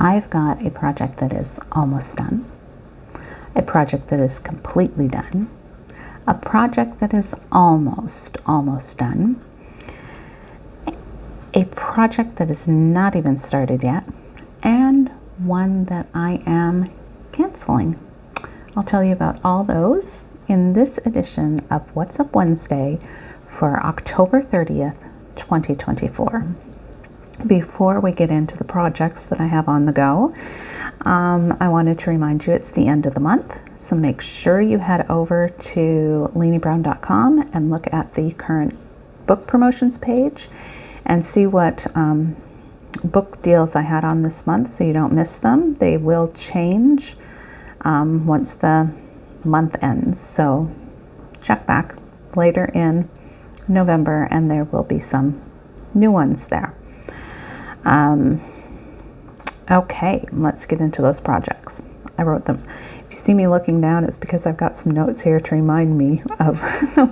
I've got a project that is almost done, a project that is completely done, a project that is almost done, a project that is not even started yet, and one that I am canceling. I'll tell you about all those in this edition of What's Up Wednesday for October 30th, 2024. Before we get into the projects that I have on the go, I wanted to remind you it's the end of the month, so make sure you head over to LeanieBrown.com and look at the current book promotions page and see what book deals I had on this month so you don't miss them. They will change once the month ends, so check back later in November and there will be some new ones there. Okay, let's get into those projects. I wrote them. If you see me looking down, it's because I've got some notes here to remind me of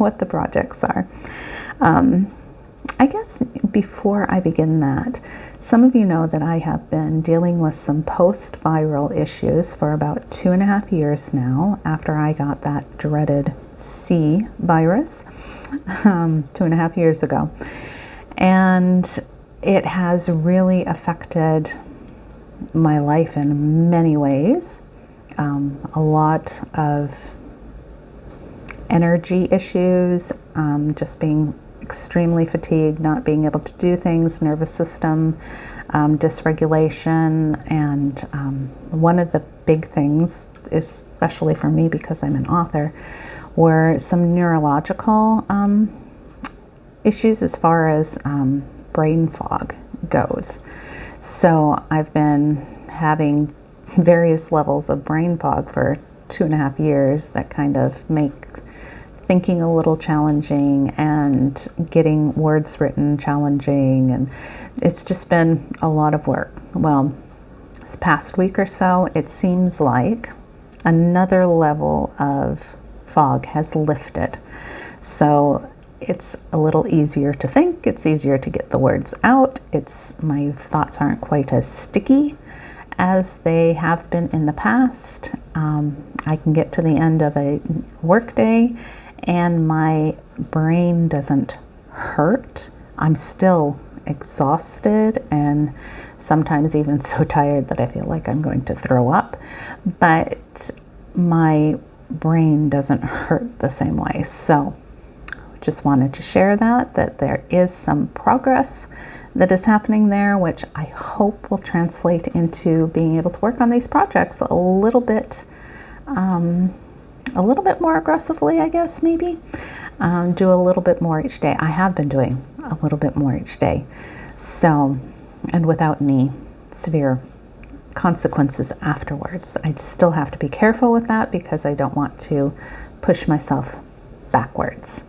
what the projects are. I guess before I begin that, some of you know that I have been dealing with some post-viral issues for about 2.5 years now after I got that dreaded C virus 2.5 years ago. And it has really affected my life in many ways. A lot of energy issues, just being extremely fatigued, not being able to do things, nervous system dysregulation, and one of the big things, especially for me because I'm an author, were some neurological issues as far as brain fog goes. So I've been having various levels of brain fog for 2.5 years that kind of make thinking a little challenging and getting words written challenging, and it's just been a lot of work. Well, this past week or so, it seems like another level of fog has lifted. So it's a little easier to think, it's easier to get the words out, my thoughts aren't quite as sticky as they have been in the past. I can get to the end of a workday and my brain doesn't hurt. I'm still exhausted and sometimes even so tired that I feel like I'm going to throw up, but my brain doesn't hurt the same way. So just wanted to share that there is some progress that is happening there, which I hope will translate into being able to work on these projects a little bit more aggressively, I guess, maybe. Do a little bit more each day. I have been doing a little bit more each day. So, and without any severe consequences afterwards. I still have to be careful with that because I don't want to push myself backwards.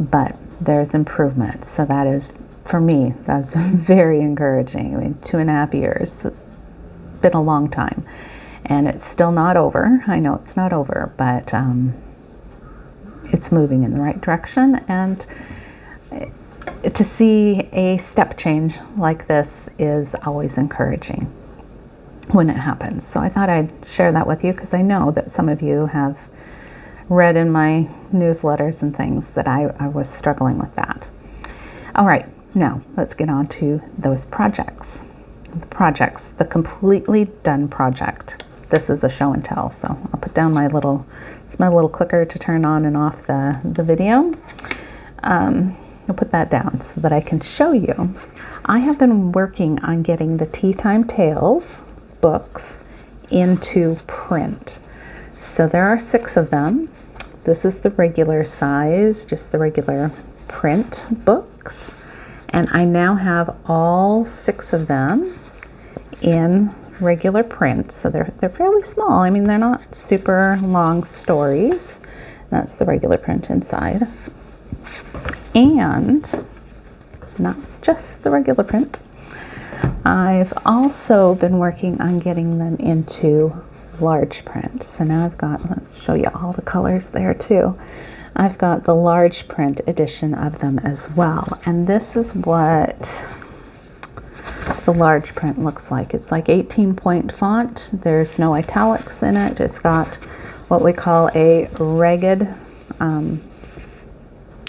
But there's improvement. So that is, for me, that's very encouraging. I mean, 2.5 years has been a long time. And it's still not over. I know it's not over, but it's moving in the right direction. And to see a step change like this is always encouraging when it happens. So I thought I'd share that with you because I know that some of you have read in my newsletters and things that I was struggling with that. All right, now let's get on to those projects. The completely done project. This is a show and tell, so I'll put down my little clicker to turn on and off the video. I'll put that down so that I can show you. I have been working on getting the Tea Time Tales books into print. So there are 6 of them. This is the regular size, just the regular print books. And I now have all 6 of them in regular print. So they're fairly small. I mean, they're not super long stories. That's the regular print inside. And not just the regular print. I've also been working on getting them into large print. So now I've got, let's show you all the colors there too. I've got the large print edition of them as well. And this is what the large print looks like. It's like 18-point font. There's no italics in it. It's got what we call a ragged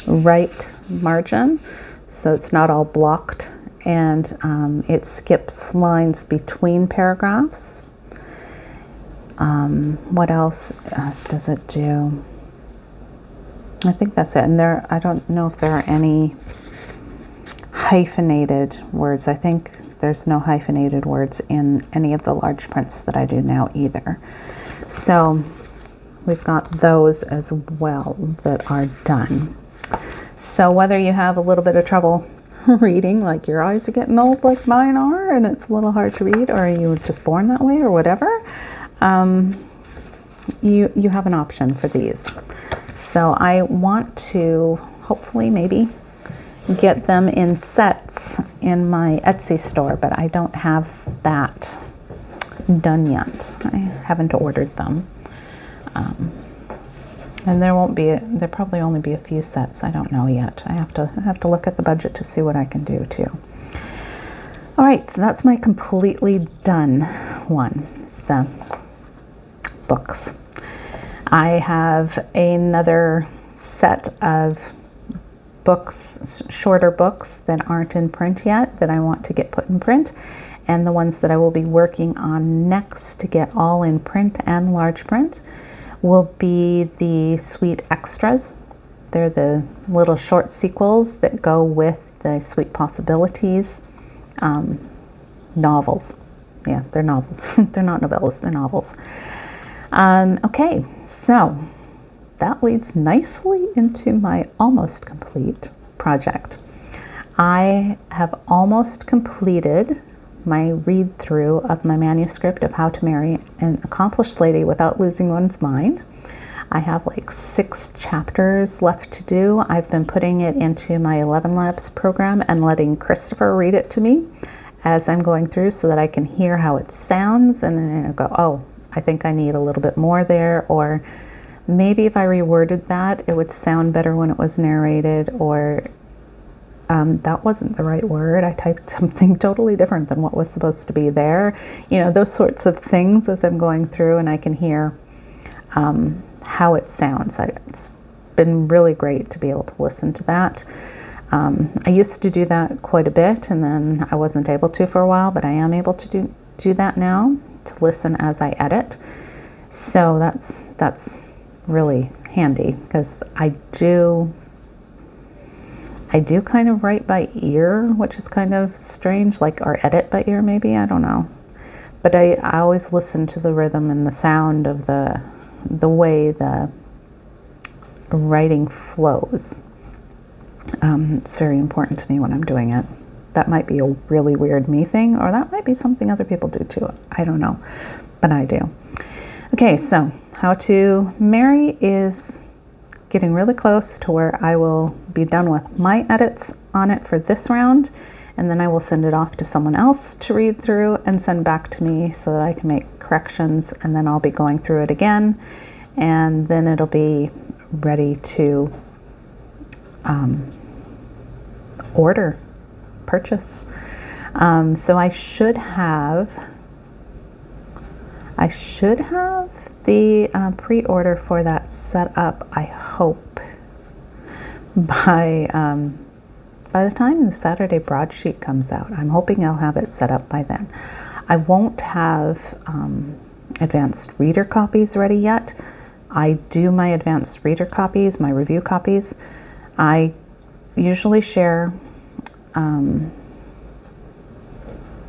right margin, so it's not all blocked, and it skips lines between paragraphs. What else does it do? I think that's it. And I don't know if there are any hyphenated words. I think there's no hyphenated words in any of the large prints that I do now either. So we've got those as well that are done. So whether you have a little bit of trouble reading, like your eyes are getting old like mine are and it's a little hard to read, or you were just born that way or whatever, you have an option for these. So I want to hopefully maybe get them in sets in my Etsy store, but I don't have that done yet. I haven't ordered them. And there'll probably only be a few sets. I don't know yet. I have to look at the budget to see what I can do too. All right, so that's my completely done one. It's the books. I have another set of books, shorter books that aren't in print yet that I want to get put in print, and the ones that I will be working on next to get all in print and large print will be the Sweet Extras. They're the little short sequels that go with the Sweet Possibilities novels. Yeah, they're novels. They're not novellas, they're novels. Okay, so that leads nicely into my almost complete project. I have almost completed my read through of my manuscript of How to Marry an Accomplished Lady Without Losing One's Mind. I have like 6 chapters left to do. I've been putting it into my 11 Labs program and letting Christopher read it to me as I'm going through so that I can hear how it sounds, and then I go, oh, I think I need a little bit more there, or maybe if I reworded that, it would sound better when it was narrated, or that wasn't the right word. I typed something totally different than what was supposed to be there. You know, those sorts of things as I'm going through, and I can hear how it sounds. It's been really great to be able to listen to that. I used to do that quite a bit, and then I wasn't able to for a while, but I am able to do that now, to listen as I edit. So that's really handy, because I do kind of write by ear, which is kind of strange, like, or edit by ear maybe, I don't know. But I always listen to the rhythm and the sound of the way the writing flows. It's very important to me when I'm doing it. That might be a really weird me thing, or that might be something other people do too. I don't know, but I do. Okay, so How to Marry is getting really close to where I will be done with my edits on it for this round, and then I will send it off to someone else to read through and send back to me so that I can make corrections, and then I'll be going through it again, and then it'll be ready to purchase. So I should have the pre-order for that set up, I hope, by the time the Saturday broadsheet comes out. I'm hoping I'll have it set up by then. I won't have advanced reader copies ready yet. I do my advanced reader copies, my review copies. I usually share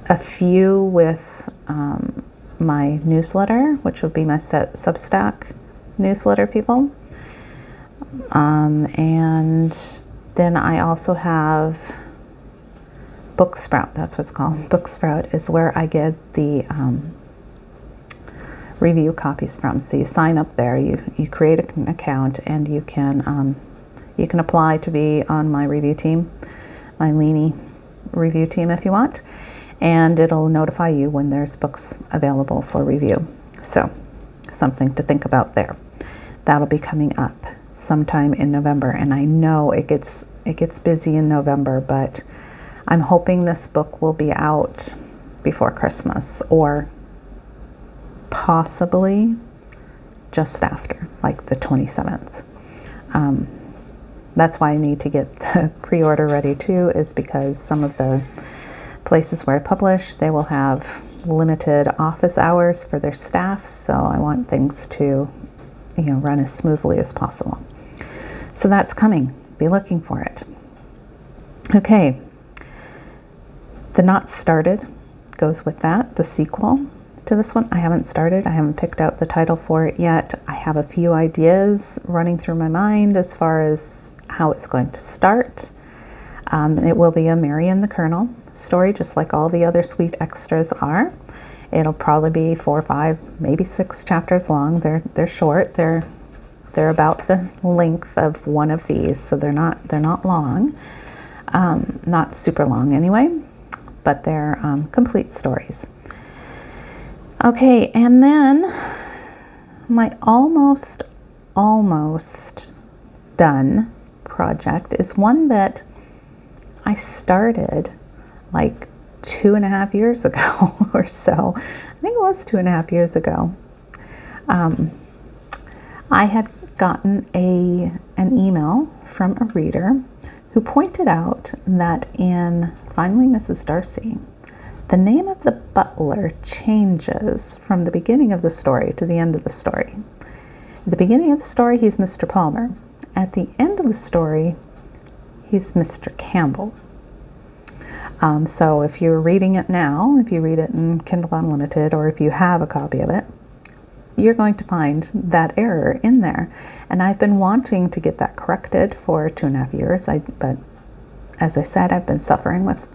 a few with my newsletter, which would be my Substack newsletter people. And then I also have Booksprout, that's what it's called. Booksprout is where I get the review copies from. So you sign up there, you create an account, and you can apply to be on my review team, my Leany review team if you want, and it'll notify you when there's books available for review. So something to think about there. That'll be coming up sometime in November, and I know it gets busy in November, but I'm hoping this book will be out before Christmas, or possibly just after, like the 27th. That's why I need to get the pre-order ready too, is because some of the places where I publish, they will have limited office hours for their staff, so I want things to, run as smoothly as possible. So that's coming. Be looking for it. Okay. The Not Started goes with that, the sequel to this one. I haven't started. I haven't picked out the title for it yet. I have a few ideas running through my mind as far as how it's going to start. It will be a Mary and the Colonel story, just like all the other sweet extras are. It'll probably be 4 or 5, maybe 6 chapters long. They're short. They're about the length of one of these, so they're not long, not super long anyway, but they're complete stories. Okay, and then my almost done project is one that I started like 2.5 years ago or so. I think it was 2.5 years ago. I had gotten an email from a reader who pointed out that in Finally Mrs. Darcy, the name of the butler changes from the beginning of the story to the end of the story. At the beginning of the story, he's Mr. Palmer. At the end of the story, he's Mr. Campbell. So if you're reading it now, if you read it in Kindle Unlimited, or if you have a copy of it, you're going to find that error in there. And I've been wanting to get that corrected for 2.5 years, but as I said, I've been suffering with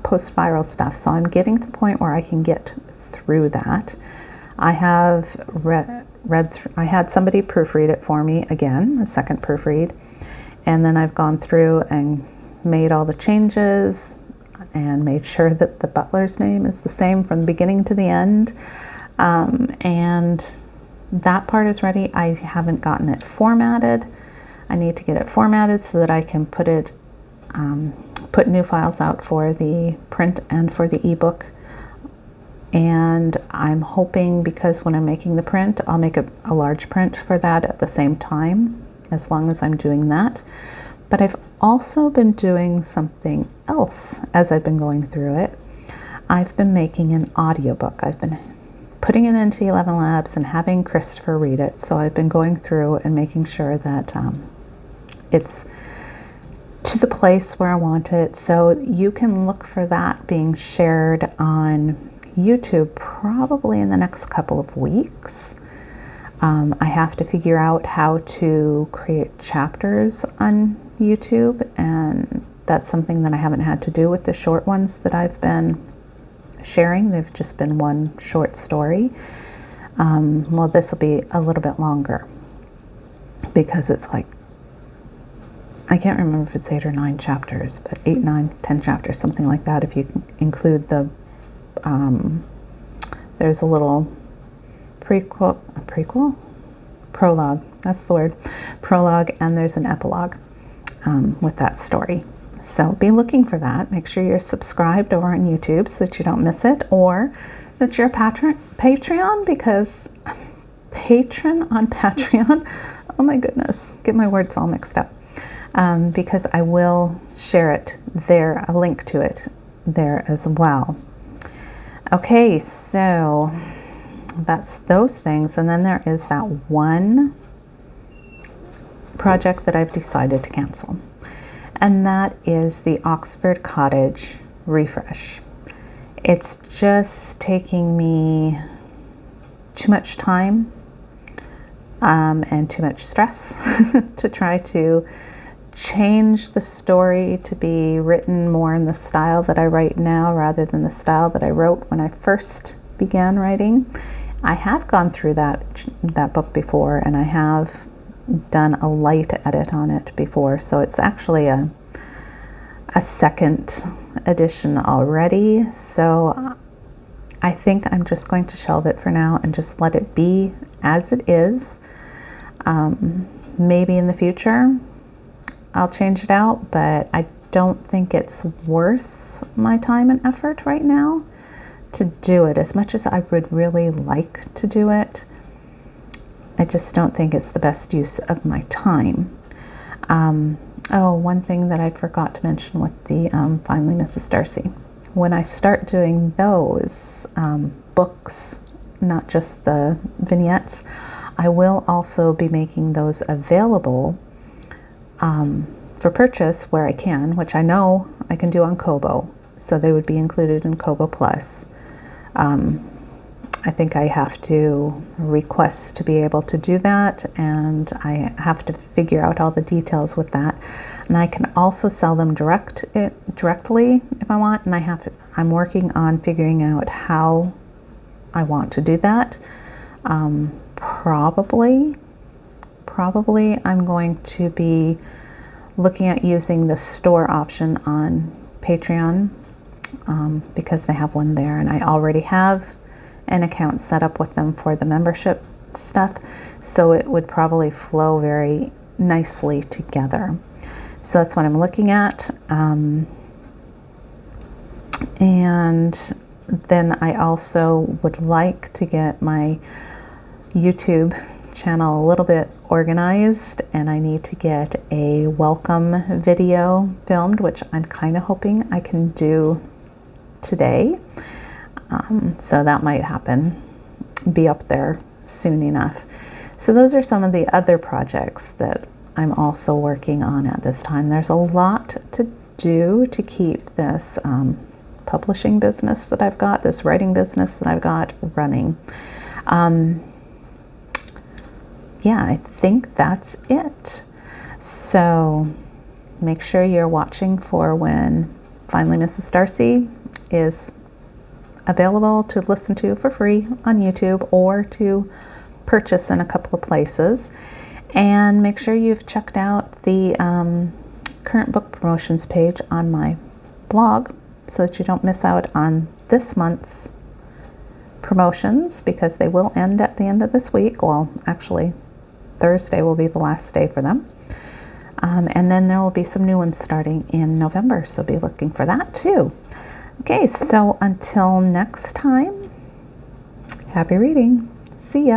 post-viral stuff, so I'm getting to the point where I can get through that. I have I had somebody proofread it for me again, a second proofread, and then I've gone through and made all the changes and made sure that the butler's name is the same from the beginning to the end, and that part is ready. I haven't gotten it formatted. I need to get it formatted so that I can put new files out for the print and for the ebook. And I'm hoping, because when I'm making the print, I'll make a large print for that at the same time, as long as I'm doing that. But I've also been doing something else as I've been going through it. I've been making an audiobook. I've been putting it into 11 Labs and having Christopher read it. So I've been going through and making sure that it's to the place where I want it. So you can look for that being shared on YouTube probably in the next couple of weeks. I have to figure out how to create chapters on YouTube, and that's something that I haven't had to do with the short ones that I've been sharing. They've just been one short story. Well, this will be a little bit longer because it's like, I can't remember if it's 8 or 9 chapters, but 8, 9, 10 chapters, something like that. If you include the, there's a little prologue, that's the word, prologue, and there's an epilogue with that story. So be looking for that. Make sure you're subscribed over on YouTube so that you don't miss it, or that you're a Patreon, because patron on Patreon, oh my goodness, get my words all mixed up. Because I will share it there, a link to it there as well. Okay, so that's those things. And then there is that one project that I've decided to cancel. And that is the Oxford Cottage refresh. It's just taking me too much time and too much stress to try to change the story to be written more in the style that I write now rather than the style that I wrote when I first began writing. I have gone through that book before, and I have done a light edit on it before, so it's actually a second edition already. So I think I'm just going to shelve it for now and just let it be as it is. Maybe in the future I'll change it out, but I don't think it's worth my time and effort right now to do it. As much as I would really like to do it, I just don't think it's the best use of my time. Oh, one thing that I forgot to mention with the Finally Mrs. Darcy. When I start doing those books, not just the vignettes, I will also be making those available for purchase where I can, which I know I can do on Kobo. So they would be included in Kobo Plus. I think I have to request to be able to do that, and I have to figure out all the details with that. And I can also sell them directly if I want, and I'm working on figuring out how I want to do that. Probably I'm going to be looking at using the store option on Patreon because they have one there, and I already have an account set up with them for the membership stuff, so it would probably flow very nicely together. So that's what I'm looking at. And then I also would like to get my YouTube channel a little bit organized, and I need to get a welcome video filmed, which I'm kind of hoping I can do today. So that might happen, be up there soon enough. So those are some of the other projects that I'm also working on at this time. There's a lot to do to keep this publishing business that I've got, this writing business that I've got running. Yeah, I think that's it. So make sure you're watching for when Finally Mrs. Darcy is available to listen to for free on YouTube or to purchase in a couple of places. And make sure you've checked out the current book promotions page on my blog so that you don't miss out on this month's promotions, because they will end at the end of this week. Well, actually, Thursday will be the last day for them. And then there will be some new ones starting in November, so be looking for that too. Okay, so until next time, happy reading. See ya.